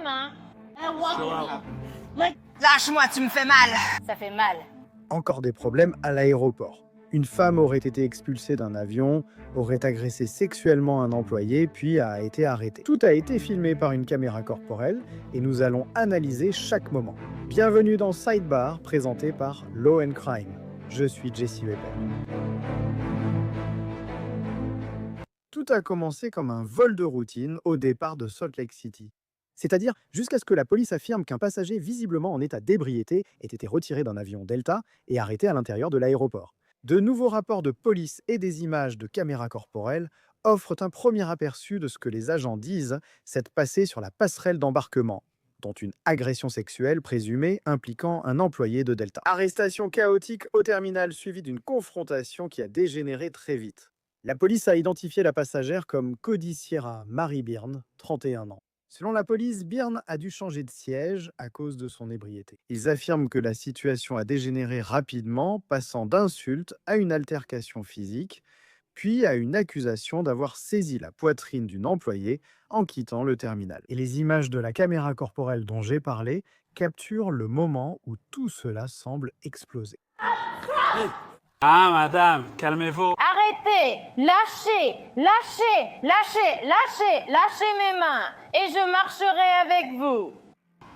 mes mains. Lâche-moi, tu me fais mal. Ça fait mal. Encore des problèmes à l'aéroport. Une femme aurait été expulsée d'un avion, aurait agressé sexuellement un employé, puis a été arrêtée. Tout a été filmé par une caméra corporelle et nous allons analyser chaque moment. Bienvenue dans Sidebar, présenté par Law & Crime. Je suis Jesse Weber. Tout a commencé comme un vol de routine au départ de Salt Lake City. C'est-à-dire jusqu'à ce que la police affirme qu'un passager visiblement en état d'ébriété ait été retiré d'un avion Delta et arrêté à l'intérieur de l'aéroport. De nouveaux rapports de police et des images de caméras corporelles offrent un premier aperçu de ce que les agents disent s'être passé sur la passerelle d'embarquement, dont une agression sexuelle présumée impliquant un employé de Delta. Arrestation chaotique au terminal suivie d'une confrontation qui a dégénéré très vite. La police a identifié la passagère comme Cody Sierra Marie Byrne, 31 ans. Selon la police, Byrne a dû changer de siège à cause de son ébriété. Ils affirment que la situation a dégénéré rapidement, passant d'insultes à une altercation physique, puis à une accusation d'avoir saisi la poitrine d'une employée en quittant le terminal. Et les images de la caméra corporelle dont j'ai parlé capturent le moment où tout cela semble exploser. Ah, madame, calmez-vous. Arrêtez, lâchez, lâchez, lâchez, lâchez, lâchez mes mains et je marcherai avec vous.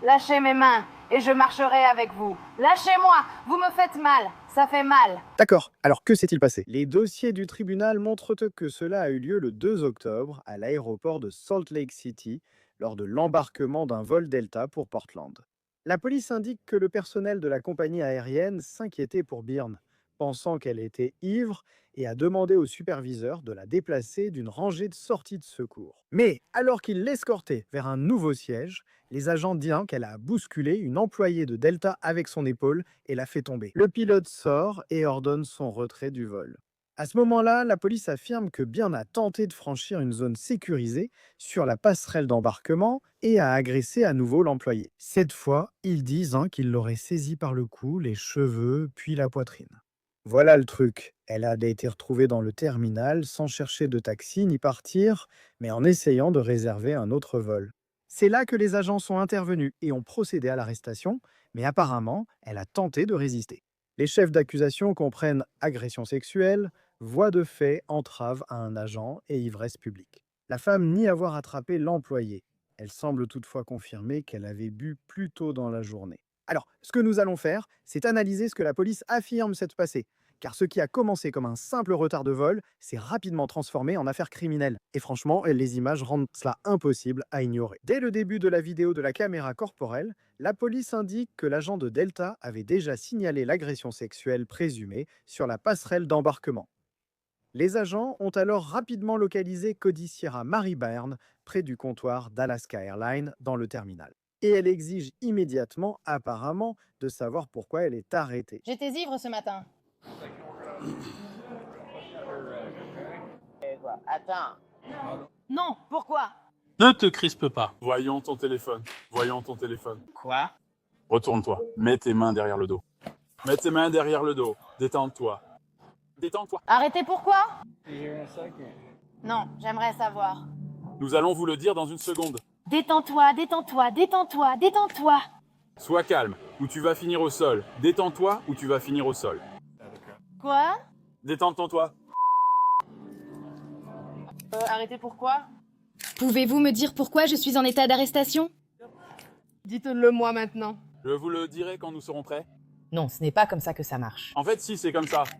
Lâchez mes mains et je marcherai avec vous. Lâchez-moi, vous me faites mal, ça fait mal. D'accord, alors que s'est-il passé? Les dossiers du tribunal montrent que cela a eu lieu le 2 octobre à l'aéroport de Salt Lake City lors de l'embarquement d'un vol Delta pour Portland. La police indique que le personnel de la compagnie aérienne s'inquiétait pour Byrne, pensant qu'elle était ivre et a demandé au superviseur de la déplacer d'une rangée de sorties de secours. Mais alors qu'il l'escortait vers un nouveau siège, les agents disent qu'elle a bousculé une employée de Delta avec son épaule et l'a fait tomber. Le pilote sort et ordonne son retrait du vol. À ce moment-là, la police affirme que Byrne a tenté de franchir une zone sécurisée sur la passerelle d'embarquement et a agressé à nouveau l'employé. Cette fois, ils disent qu'il l'aurait saisi par le cou, les cheveux, puis la poitrine. Voilà le truc. Elle a été retrouvée dans le terminal sans chercher de taxi ni partir, mais en essayant de réserver un autre vol. C'est là que les agents sont intervenus et ont procédé à l'arrestation, mais apparemment, elle a tenté de résister. Les chefs d'accusation comprennent agression sexuelle, voie de fait, entrave à un agent et ivresse publique. La femme nie avoir attrapé l'employé. Elle semble toutefois confirmer qu'elle avait bu plus tôt dans la journée. Alors, ce que nous allons faire, c'est analyser ce que la police affirme s'être passé. Car ce qui a commencé comme un simple retard de vol s'est rapidement transformé en affaire criminelle. Et franchement, les images rendent cela impossible à ignorer. Dès le début de la vidéo de la caméra corporelle, la police indique que l'agent de Delta avait déjà signalé l'agression sexuelle présumée sur la passerelle d'embarquement. Les agents ont alors rapidement localisé Cody Sierra Marie Byrne près du comptoir d'Alaska Airlines dans le terminal. Et elle exige immédiatement, apparemment, de savoir pourquoi elle est arrêtée. J'étais ivre ce matin. Attends. Non, pourquoi? Ne te crispe pas. Voyons ton téléphone. Voyons ton téléphone. Quoi? Retourne-toi. Mets tes mains derrière le dos. Mets tes mains derrière le dos. Détends-toi. Détends-toi. Arrêtez pourquoi? Non, j'aimerais savoir. Nous allons vous le dire dans une seconde. Détends-toi, détends-toi, détends-toi, détends-toi. Sois calme, ou tu vas finir au sol. Détends-toi, ou tu vas finir au sol. Quoi? Détends-toi. Arrêtez pourquoi? Pouvez-vous me dire pourquoi je suis en état d'arrestation? Dites-le moi maintenant. Je vous le dirai quand nous serons prêts. Non, ce n'est pas comme ça que ça marche. En fait, si, c'est comme ça. «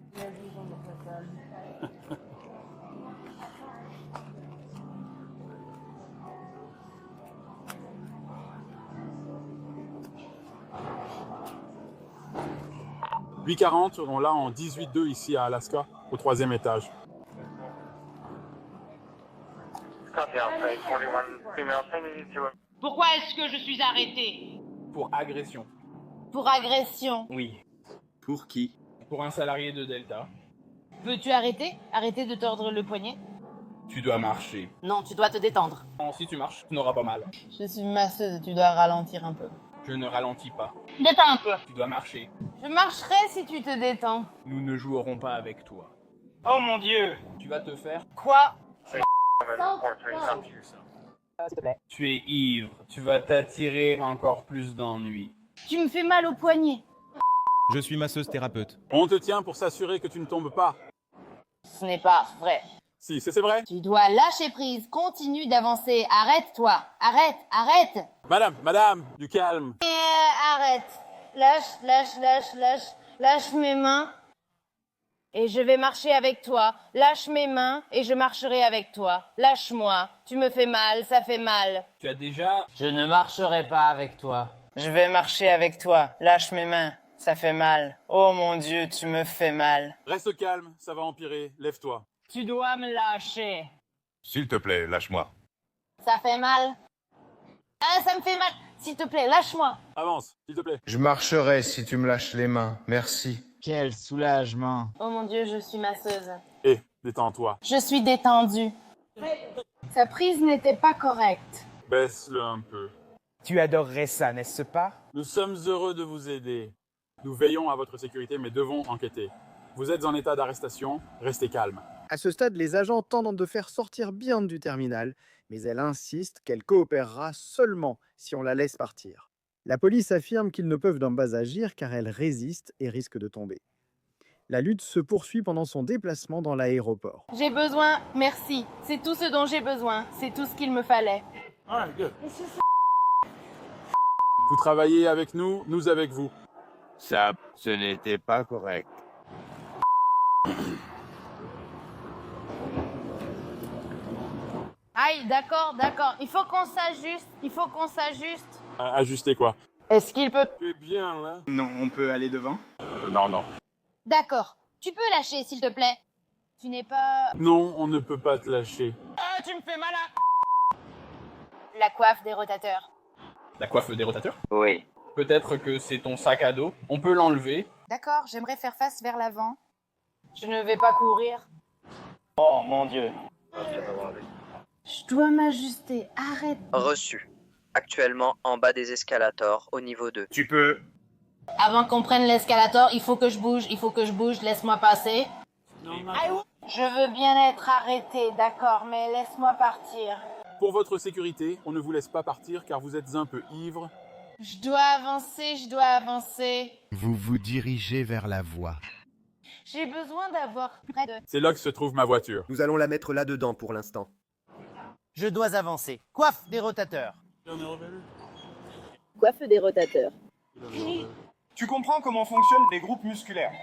8h40, on l'a en 18-2 ici à Alaska, au 3e étage. Pourquoi est-ce que je suis arrêtée? Pour agression. Pour agression. Oui. Pour qui? Pour un salarié de Delta. Peux-tu arrêter? Arrêter de tordre le poignet? Tu dois marcher. Non, tu dois te détendre. Non, si tu marches, tu n'auras pas mal. Je suis masseuse, tu dois ralentir un peu. Je ne ralentis pas. Détends un peu. Tu dois marcher. Je marcherai si tu te détends. Nous ne jouerons pas avec toi. Oh mon Dieu! Tu vas te faire. Quoi? S'il te plaît. Tu es ivre. Tu vas t'attirer encore plus d'ennuis. Tu me fais mal au poignet. Je suis masseuse thérapeute. On te tient pour s'assurer que tu ne tombes pas. Ce n'est pas vrai. Si, c'est vrai. Tu dois lâcher prise. Continue d'avancer. Arrête-toi. Arrête. Madame, du calme. Arrête. Lâche mes mains. Et je vais marcher avec toi. Lâche mes mains et je marcherai avec toi. Lâche-moi. Tu me fais mal, ça fait mal. Tu as déjà... Je ne marcherai pas avec toi. Je vais marcher avec toi. Lâche mes mains. Ça fait mal. Oh mon Dieu, tu me fais mal. Reste calme, ça va empirer. Lève-toi. Tu dois me lâcher. S'il te plaît, lâche-moi. Ça fait mal. Ah, ça me fait mal. S'il te plaît, lâche-moi. Avance, s'il te plaît. Je marcherai si tu me lâches les mains, merci. Quel soulagement. Oh mon Dieu, je suis masseuse. Hé, détends-toi. Je suis détendue. Sa prise n'était pas correcte. Baisse-le un peu. Tu adorerais ça, n'est-ce pas? Nous sommes heureux de vous aider. Nous veillons à votre sécurité, mais devons enquêter. Vous êtes en état d'arrestation, restez calme. À ce stade, les agents tentent de faire sortir Beyond du terminal, mais elle insiste qu'elle coopérera seulement si on la laisse partir. La police affirme qu'ils ne peuvent donc pas agir car elle résiste et risque de tomber. La lutte se poursuit pendant son déplacement dans l'aéroport. J'ai besoin, merci. C'est tout ce dont j'ai besoin. C'est tout ce qu'il me fallait. Vous travaillez avec nous, nous avec vous. Ça, ce n'était pas correct. Aïe, d'accord. Il faut qu'on s'ajuste. Ajustez quoi? Est-ce qu'il peut... Tu es bien là? Non, on peut aller devant? Non. D'accord. Tu peux lâcher, s'il te plaît. Tu n'es pas... Non, on ne peut pas te lâcher. Ah, tu me fais mal à... La coiffe des rotateurs. La coiffe des rotateurs? Oui. Peut-être que c'est ton sac à dos. On peut l'enlever. D'accord, j'aimerais faire face vers l'avant. Je ne vais pas courir. Oh mon Dieu. Je dois m'ajuster. Arrête. Reçu. Actuellement en bas des escalators au niveau 2. Tu peux... Avant qu'on prenne l'escalator, il faut que je bouge. Laisse-moi passer. Je veux bien être arrêtée, d'accord, mais laisse-moi partir. Pour votre sécurité, on ne vous laisse pas partir car vous êtes un peu ivre. Je dois avancer. Vous vous dirigez vers la voie. J'ai besoin d'avoir près de... C'est là que se trouve ma voiture. Nous allons la mettre là-dedans pour l'instant. Je dois avancer. Coiffe des rotateurs. Coiffe des rotateurs. Tu comprends comment fonctionnent les groupes musculaires?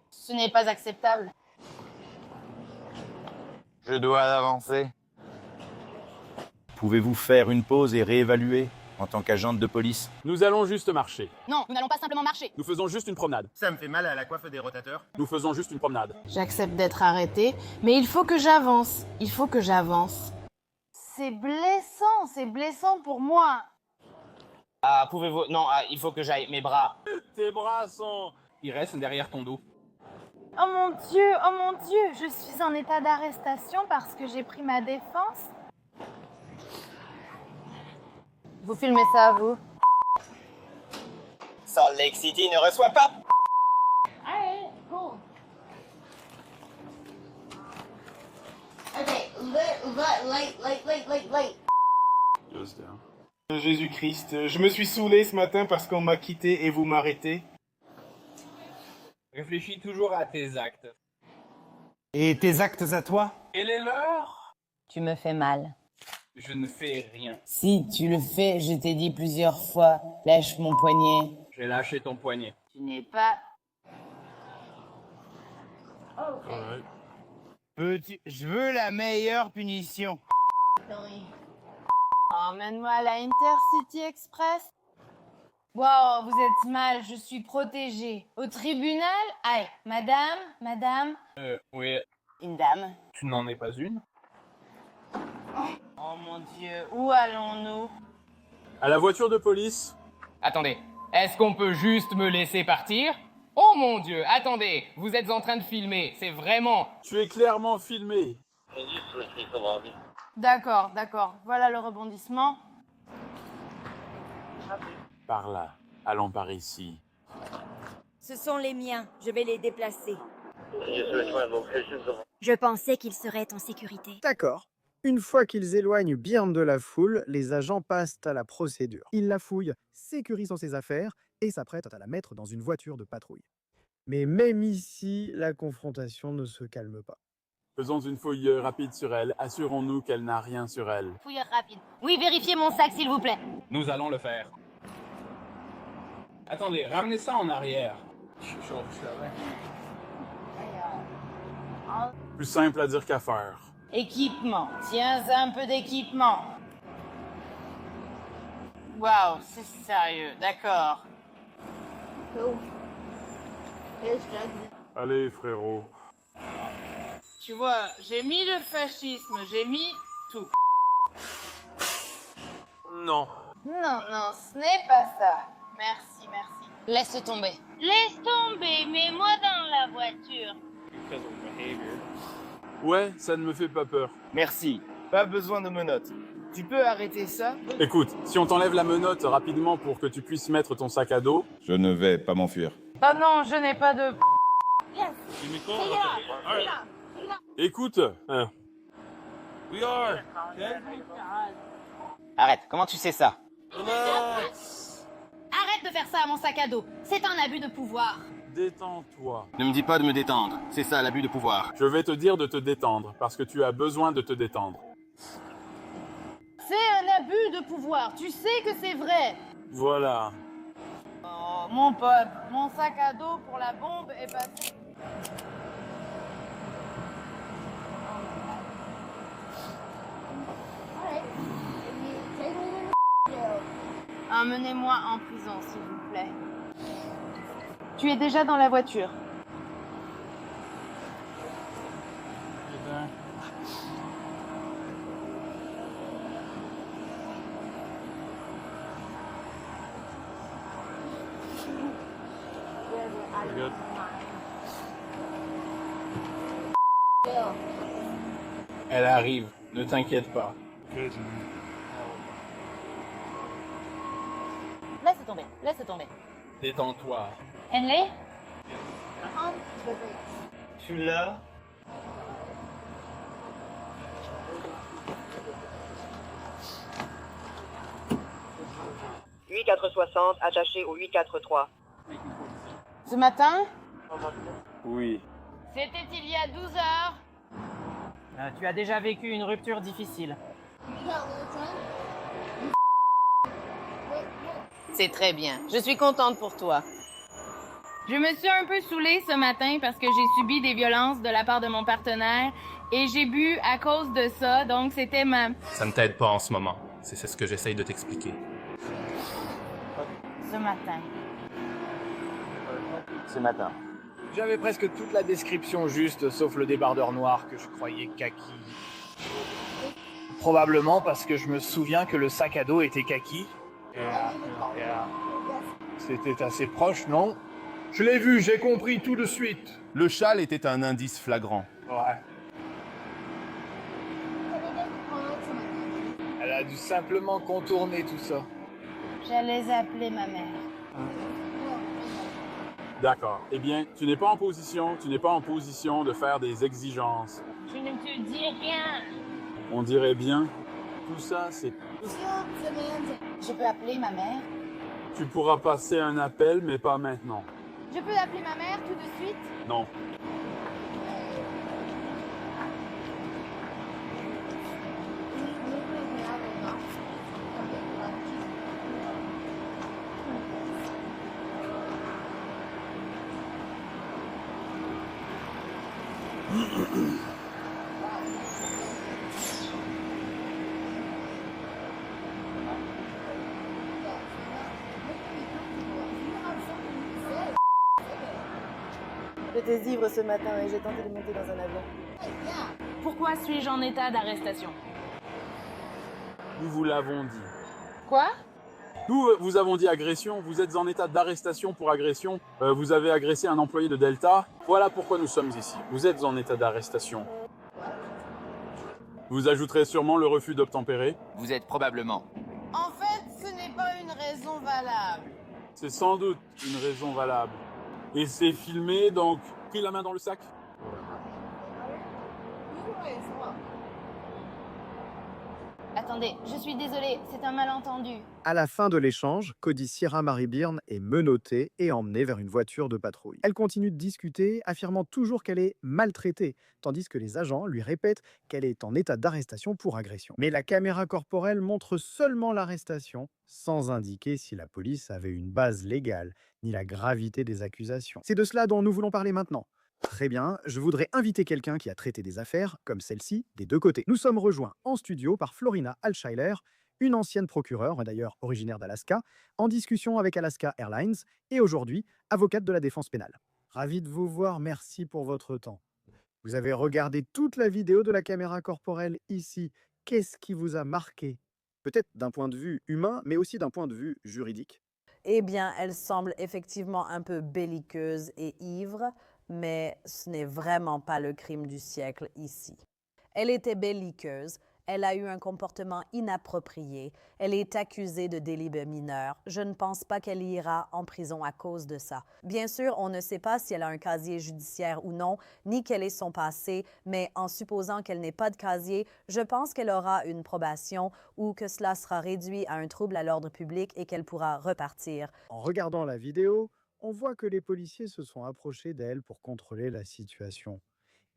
Ce n'est pas acceptable. Je dois avancer. Pouvez-vous faire une pause et réévaluer en tant qu'agente de police? Nous allons juste marcher. Non, nous n'allons pas simplement marcher. Nous faisons juste une promenade. Ça me fait mal à la coiffe des rotateurs. Nous faisons juste une promenade. J'accepte d'être arrêtée, mais il faut que j'avance. C'est blessant pour moi. Ah, pouvez-vous... Non, il faut que j'aille. Mes bras. Tes bras sont... Ils restent derrière ton dos. Oh mon Dieu, je suis en état d'arrestation parce que j'ai pris ma défense. Vous filmez ça, vous? Salt Lake City ne reçoit pas. Jésus-Christ, je me suis saoulé ce matin parce qu'on m'a quitté et vous m'arrêtez. Réfléchis toujours à tes actes. Et tes actes à toi? Quelle est l'heure? Tu me fais mal. Je ne fais rien. Si, tu le fais, je t'ai dit plusieurs fois. Lâche mon poignet. J'ai lâché ton poignet. Tu n'es pas... Je veux la meilleure punition. Emmène-moi à la Intercity Express. Wow, vous êtes mal, je suis protégée. Au tribunal? Aïe, madame. Oui. Une dame. Tu n'en es pas une? Oh mon Dieu, où allons-nous? À la voiture de police. Attendez, est-ce qu'on peut juste me laisser partir? Oh mon Dieu, attendez, vous êtes en train de filmer, c'est vraiment... Tu es clairement filmé. D'accord. Voilà le rebondissement. Par là. Allons par ici. Ce sont les miens, je vais les déplacer. Je pensais qu'ils seraient en sécurité. D'accord. Une fois qu'ils éloignent Byrne de la foule, les agents passent à la procédure. Ils la fouillent, sécurisent ses affaires et s'apprêtent à la mettre dans une voiture de patrouille. Mais même ici, la confrontation ne se calme pas. Faisons une fouille rapide sur elle. Assurons-nous qu'elle n'a rien sur elle. Fouille rapide. Oui, vérifiez mon sac, s'il vous plaît. Nous allons le faire. Attendez, ramenez ça en arrière. Plus simple à dire qu'à faire. Équipement. Tiens, un peu d'équipement. Waouh, c'est sérieux, d'accord. Allez, frérot. Tu vois, j'ai mis le fascisme, j'ai mis tout. Non. Non, ce n'est pas ça. Merci. Laisse tomber. Laisse tomber, mets-moi dans la voiture. Ouais, ça ne me fait pas peur. Merci. Pas besoin de menottes. Tu peux arrêter ça? Écoute, si on t'enlève la menotte rapidement pour que tu puisses mettre ton sac à dos... Je ne vais pas m'enfuir. Oh non, je n'ai pas de... Écoute, Arrête, comment tu sais ça? Arrête de faire ça à mon sac à dos. C'est un abus de pouvoir. détends-toi. Ne me dis pas de me détendre. C'est ça l'abus de pouvoir. Je vais te dire de te détendre, parce que tu as besoin de te détendre. C'est un abus de pouvoir, tu sais que c'est vrai. Voilà. Oh, mon pote, mon sac à dos pour la bombe est passé. Emmenez-moi en prison, s'il vous plaît. Tu es déjà dans la voiture. Elle arrive, ne t'inquiète pas. Laisse tomber. Détends-toi. Henley? Tu l'as? « 8460 attaché au 843. Ce matin? Oui. C'était il y a 12 heures. Tu as déjà vécu une rupture difficile. C'est très bien. Je suis contente pour toi. Je me suis un peu saoulée ce matin parce que j'ai subi des violences de la part de mon partenaire et j'ai bu à cause de ça, donc c'était ma... Ça ne t'aide pas en ce moment. C'est ce que j'essaye de t'expliquer. Ce matin. Ce matin. J'avais presque toute la description juste, sauf le débardeur noir que je croyais kaki. Probablement parce que je me souviens que le sac à dos était kaki. C'était assez proche, non? Je l'ai vu, j'ai compris tout de suite. Le châle était un indice flagrant. Ouais. Elle a dû simplement contourner tout ça. J'allais appeler ma mère. D'accord. Eh bien, tu n'es pas en position de faire des exigences. Je ne te dis rien. On dirait bien. Tout ça, c'est... Je peux appeler ma mère? Tu pourras passer un appel, mais pas maintenant. Je peux appeler ma mère tout de suite? Non. J'étais ivre ce matin et j'ai tenté de monter dans un avion. Pourquoi suis-je en état d'arrestation? Nous vous l'avons dit. Quoi? Nous vous avons dit agression. Vous êtes en état d'arrestation pour agression. Vous avez agressé un employé de Delta. Voilà pourquoi nous sommes ici. Vous êtes en état d'arrestation. Vous ajouterez sûrement le refus d'obtempérer. Vous êtes probablement. En fait, ce n'est pas une raison valable. C'est sans doute une raison valable. Et c'est filmé, donc pris la main dans le sac. Attendez, je suis désolée, c'est un malentendu. À la fin de l'échange, Cody Sierra Marie Byrne est menottée et emmenée vers une voiture de patrouille. Elle continue de discuter, affirmant toujours qu'elle est maltraitée, tandis que les agents lui répètent qu'elle est en état d'arrestation pour agression. Mais la caméra corporelle montre seulement l'arrestation, sans indiquer si la police avait une base légale, ni la gravité des accusations. C'est de cela dont nous voulons parler maintenant. Très bien, je voudrais inviter quelqu'un qui a traité des affaires, comme celle-ci, des deux côtés. Nous sommes rejoints en studio par Florina Alsheiler, une ancienne procureure, d'ailleurs originaire d'Alaska, en discussion avec Alaska Airlines, et aujourd'hui, avocate de la défense pénale. Ravi de vous voir, merci pour votre temps. Vous avez regardé toute la vidéo de la caméra corporelle ici. Qu'est-ce qui vous a marqué? Peut-être d'un point de vue humain, mais aussi d'un point de vue juridique. Eh bien, elle semble effectivement un peu belliqueuse et ivre, mais ce n'est vraiment pas le crime du siècle ici. Elle était belliqueuse, elle a eu un comportement inapproprié, elle est accusée de délits mineurs. Je ne pense pas qu'elle ira en prison à cause de ça. Bien sûr, on ne sait pas si elle a un casier judiciaire ou non, ni quel est son passé, mais en supposant qu'elle n'ait pas de casier, je pense qu'elle aura une probation ou que cela sera réduit à un trouble à l'ordre public et qu'elle pourra repartir. En regardant la vidéo, on voit que les policiers se sont approchés d'elle pour contrôler la situation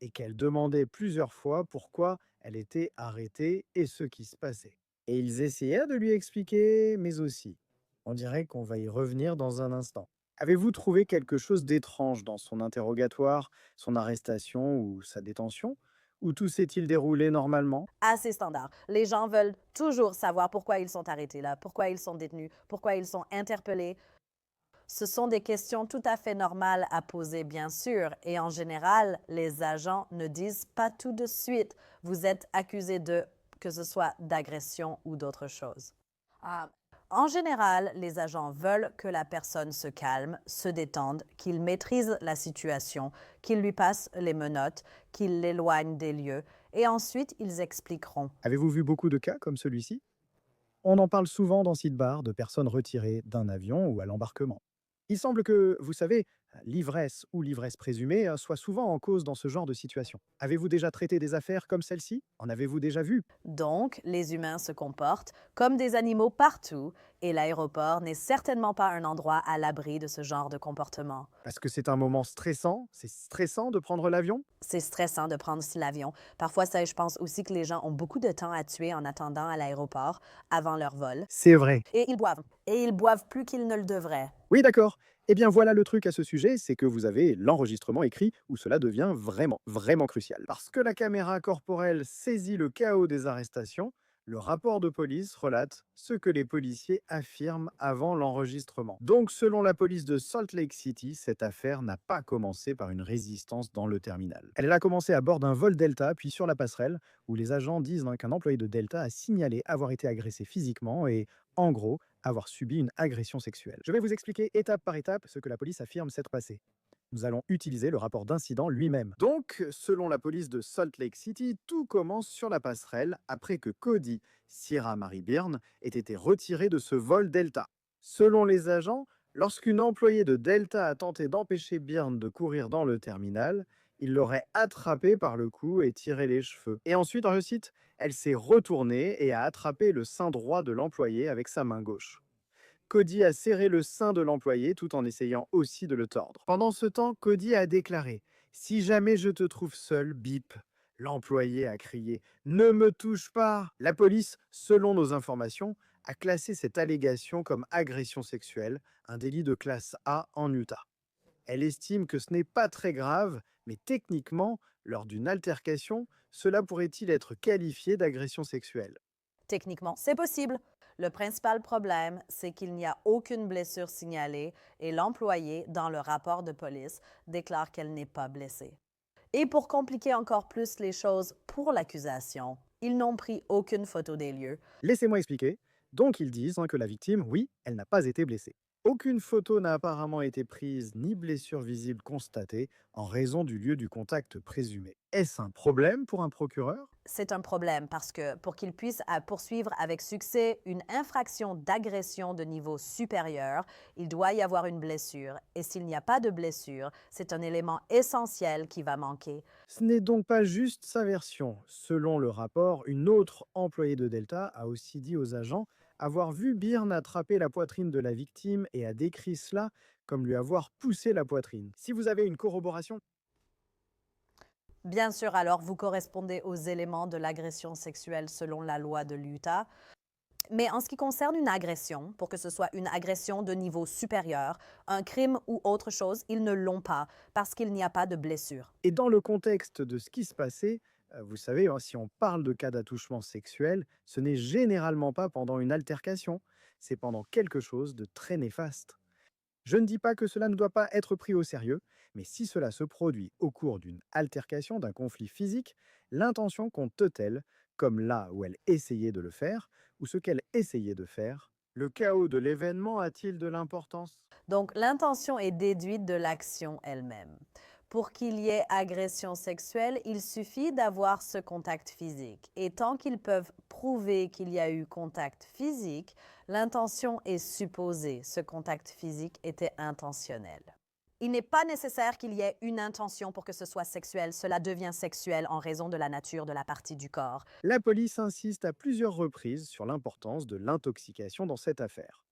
et qu'elle demandait plusieurs fois pourquoi elle était arrêtée et ce qui se passait. Et ils essayaient de lui expliquer, mais aussi. On dirait qu'on va y revenir dans un instant. Avez-vous trouvé quelque chose d'étrange dans son interrogatoire, son arrestation ou sa détention? Ou tout s'est-il déroulé normalement? Assez standard. Les gens veulent toujours savoir pourquoi ils sont arrêtés là, pourquoi ils sont détenus, pourquoi ils sont interpellés. Ce sont des questions tout à fait normales à poser, bien sûr, et en général, les agents ne disent pas tout de suite « vous êtes accusé de », que ce soit d'agression ou d'autre chose. En général, les agents veulent que la personne se calme, se détende, qu'il maîtrise la situation, qu'il lui passe les menottes, qu'il l'éloigne des lieux, et ensuite ils expliqueront. Avez-vous vu beaucoup de cas comme celui-ci? On en parle souvent dans Sidebar de personnes retirées d'un avion ou à l'embarquement. Il semble que, vous savez, l'ivresse ou l'ivresse présumée soit souvent en cause dans ce genre de situation. Avez-vous déjà traité des affaires comme celle-ci? En avez-vous déjà vu? Donc, les humains se comportent comme des animaux partout et l'aéroport n'est certainement pas un endroit à l'abri de ce genre de comportement. Parce que c'est un moment stressant? C'est stressant de prendre l'avion? C'est stressant de prendre l'avion. Parfois, je pense aussi que les gens ont beaucoup de temps à tuer en attendant à l'aéroport avant leur vol. C'est vrai. Et ils boivent. Et ils boivent plus qu'ils ne le devraient. Oui, d'accord. Eh bien, voilà le truc à ce sujet, c'est que vous avez l'enregistrement écrit où cela devient vraiment, vraiment crucial. Parce que la caméra corporelle saisit le chaos des arrestations, le rapport de police relate ce que les policiers affirment avant l'enregistrement. Donc, selon la police de Salt Lake City, cette affaire n'a pas commencé par une résistance dans le terminal. Elle a commencé à bord d'un vol Delta, puis sur la passerelle, où les agents disent qu'un employé de Delta a signalé avoir été agressé physiquement et, en gros, avoir subi une agression sexuelle. Je vais vous expliquer étape par étape ce que la police affirme s'être passé. Nous allons utiliser le rapport d'incident lui-même. Donc, selon la police de Salt Lake City, tout commence sur la passerelle après que Cody Sierra Marie Byrne ait été retiré de ce vol Delta. Selon les agents, lorsqu'une employée de Delta a tenté d'empêcher Byrne de courir dans le terminal, il l'aurait attrapé par le cou et tiré les cheveux. Et ensuite, je cite, elle s'est retournée et a attrapé le sein droit de l'employé avec sa main gauche. Cody a serré le sein de l'employé tout en essayant aussi de le tordre. Pendant ce temps, Cody a déclaré « Si jamais je te trouve seul, bip ». L'employé a crié « Ne me touche pas !» La police, selon nos informations, a classé cette allégation comme agression sexuelle, un délit de classe A en Utah. Elle estime que ce n'est pas très grave, mais techniquement, lors d'une altercation, cela pourrait-il être qualifié d'agression sexuelle? Techniquement, c'est possible. Le principal problème, c'est qu'il n'y a aucune blessure signalée et l'employé, dans le rapport de police, déclare qu'elle n'est pas blessée. Et pour compliquer encore plus les choses pour l'accusation, ils n'ont pris aucune photo des lieux. Laissez-moi expliquer. Donc ils disent que la victime, oui, elle n'a pas été blessée. Aucune photo n'a apparemment été prise ni blessure visible constatée en raison du lieu du contact présumé. Est-ce un problème pour un procureur? C'est un problème parce que pour qu'il puisse poursuivre avec succès une infraction d'agression de niveau supérieur, il doit y avoir une blessure. Et s'il n'y a pas de blessure, c'est un élément essentiel qui va manquer. Ce n'est donc pas juste sa version. Selon le rapport, une autre employée de Delta a aussi dit aux agents avoir vu Byrne attraper la poitrine de la victime et a décrit cela comme lui avoir poussé la poitrine. Si vous avez une corroboration... Bien sûr, alors, vous correspondez aux éléments de l'agression sexuelle selon la loi de l'Utah. Mais en ce qui concerne une agression, pour que ce soit une agression de niveau supérieur, un crime ou autre chose, ils ne l'ont pas parce qu'il n'y a pas de blessure. Et dans le contexte de ce qui se passait, vous savez, si on parle de cas d'attouchement sexuel, ce n'est généralement pas pendant une altercation, c'est pendant quelque chose de très néfaste. Je ne dis pas que cela ne doit pas être pris au sérieux, mais si cela se produit au cours d'une altercation, d'un conflit physique, l'intention compte-t-elle, comme là où elle essayait de le faire, ou ce qu'elle essayait de faire? Le chaos de l'événement a-t-il de l'importance? Donc, l'intention est déduite de l'action elle-même. Pour qu'il y ait agression sexuelle, il suffit d'avoir ce contact physique. Et tant qu'ils peuvent prouver qu'il y a eu contact physique, l'intention est supposée. Ce contact physique était intentionnel. Il n'est pas nécessaire qu'il y ait une intention pour que ce soit sexuel. Cela devient sexuel en raison de la nature de la partie du corps. La police insiste à plusieurs reprises sur l'importance de l'intoxication dans cette affaire.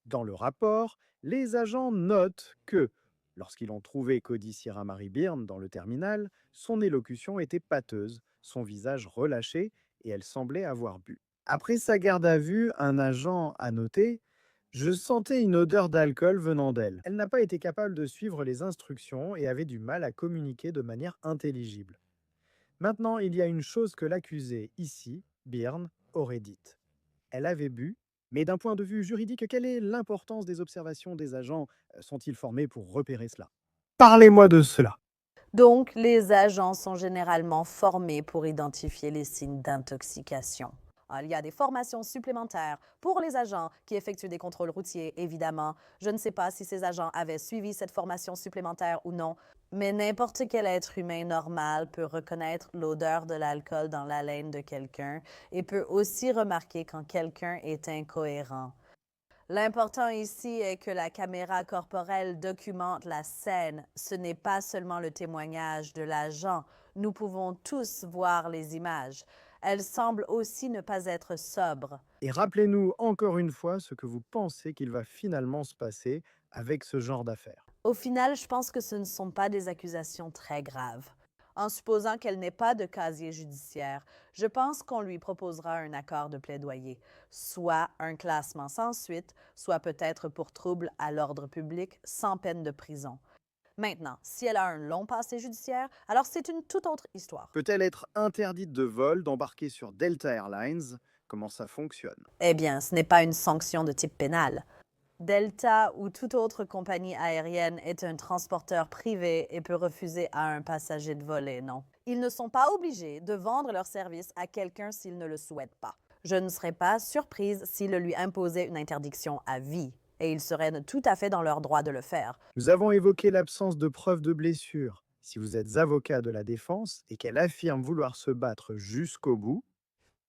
Dans le rapport, les agents notent que, lorsqu'ils ont trouvé Cody Sierra Mary Byrne dans le terminal, son élocution était pâteuse, son visage relâché et elle semblait avoir bu. Après sa garde à vue, un agent a noté « Je sentais une odeur d'alcool venant d'elle. Elle n'a pas été capable de suivre les instructions et avait du mal à communiquer de manière intelligible. » Maintenant, il y a une chose que l'accusé, ici, Byrne, aurait dite. Elle avait bu, mais d'un point de vue juridique, quelle est l'importance des observations des agents? Sont-ils formés pour repérer cela? Parlez-moi de cela. Donc, les agents sont généralement formés pour identifier les signes d'intoxication. Il y a des formations supplémentaires pour les agents qui effectuent des contrôles routiers, évidemment. Je ne sais pas si ces agents avaient suivi cette formation supplémentaire ou non, mais n'importe quel être humain normal peut reconnaître l'odeur de l'alcool dans l'haleine de quelqu'un et peut aussi remarquer quand quelqu'un est incohérent. L'important ici est que la caméra corporelle documente la scène. Ce n'est pas seulement le témoignage de l'agent. Nous pouvons tous voir les images. Elle semble aussi ne pas être sobre. Et rappelez-nous encore une fois ce que vous pensez qu'il va finalement se passer avec ce genre d'affaires. Au final, je pense que ce ne sont pas des accusations très graves. En supposant qu'elle n'ait pas de casier judiciaire, je pense qu'on lui proposera un accord de plaidoyer, soit un classement sans suite, soit peut-être pour trouble à l'ordre public sans peine de prison. Maintenant, si elle a un long passé judiciaire, alors c'est une toute autre histoire. Peut-elle être interdite de vol, d'embarquer sur Delta Airlines? Comment ça fonctionne? Eh bien, ce n'est pas une sanction de type pénal. Delta ou toute autre compagnie aérienne est un transporteur privé et peut refuser à un passager de voler, non. Ils ne sont pas obligés de vendre leur service à quelqu'un s'ils ne le souhaitent pas. Je ne serais pas surprise s'ils lui imposaient une interdiction à vie. Et ils seraient tout à fait dans leur droit de le faire. Nous avons évoqué l'absence de preuves de blessure. Si vous êtes avocat de la défense et qu'elle affirme vouloir se battre jusqu'au bout,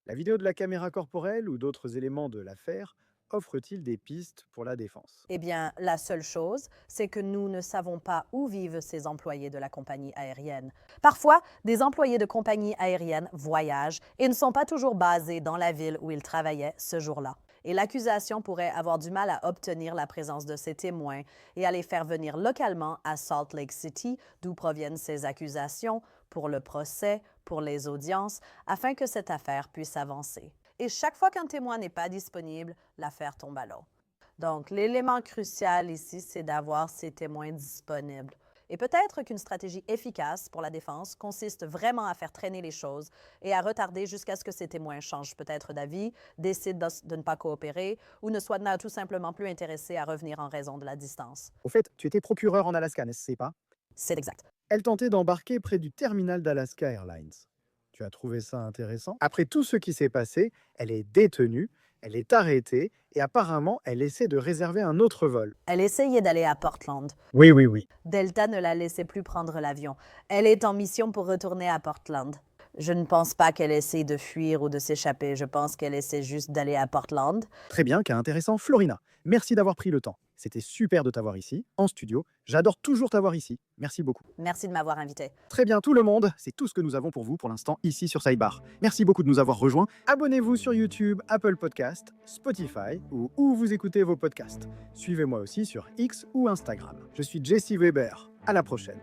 la vidéo de la caméra corporelle ou d'autres éléments de l'affaire offre-t-il des pistes pour la défense? Eh bien, la seule chose, c'est que nous ne savons pas où vivent ces employés de la compagnie aérienne. Parfois, des employés de compagnie aérienne voyagent et ne sont pas toujours basés dans la ville où ils travaillaient ce jour-là. Et l'accusation pourrait avoir du mal à obtenir la présence de ces témoins et à les faire venir localement à Salt Lake City, d'où proviennent ces accusations, pour le procès, pour les audiences, afin que cette affaire puisse avancer. Et chaque fois qu'un témoin n'est pas disponible, l'affaire tombe à l'eau. Donc, l'élément crucial ici, c'est d'avoir ces témoins disponibles. Et peut-être qu'une stratégie efficace pour la défense consiste vraiment à faire traîner les choses et à retarder jusqu'à ce que ces témoins changent peut-être d'avis, décident de ne pas coopérer ou ne soient tout simplement plus intéressés à revenir en raison de la distance. Au fait, tu étais procureur en Alaska, n'est-ce pas? C'est exact. Elle tentait d'embarquer près du terminal d'Alaska Airlines. Tu as trouvé ça intéressant? Après tout ce qui s'est passé, elle est détenue. Elle est arrêtée et apparemment, elle essaie de réserver un autre vol. Elle essayait d'aller à Portland. Oui. Delta ne la laissait plus prendre l'avion. Elle est en mission pour retourner à Portland. Je ne pense pas qu'elle essaie de fuir ou de s'échapper. Je pense qu'elle essaie juste d'aller à Portland. Très bien, cas intéressant. Florina, merci d'avoir pris le temps. C'était super de t'avoir ici, en studio. J'adore toujours t'avoir ici. Merci beaucoup. Merci de m'avoir invité. Très bien, tout le monde. C'est tout ce que nous avons pour vous pour l'instant ici sur Sidebar. Merci beaucoup de nous avoir rejoints. Abonnez-vous sur YouTube, Apple Podcast, Spotify ou où vous écoutez vos podcasts. Suivez-moi aussi sur X ou Instagram. Je suis Jesse Weber. À la prochaine.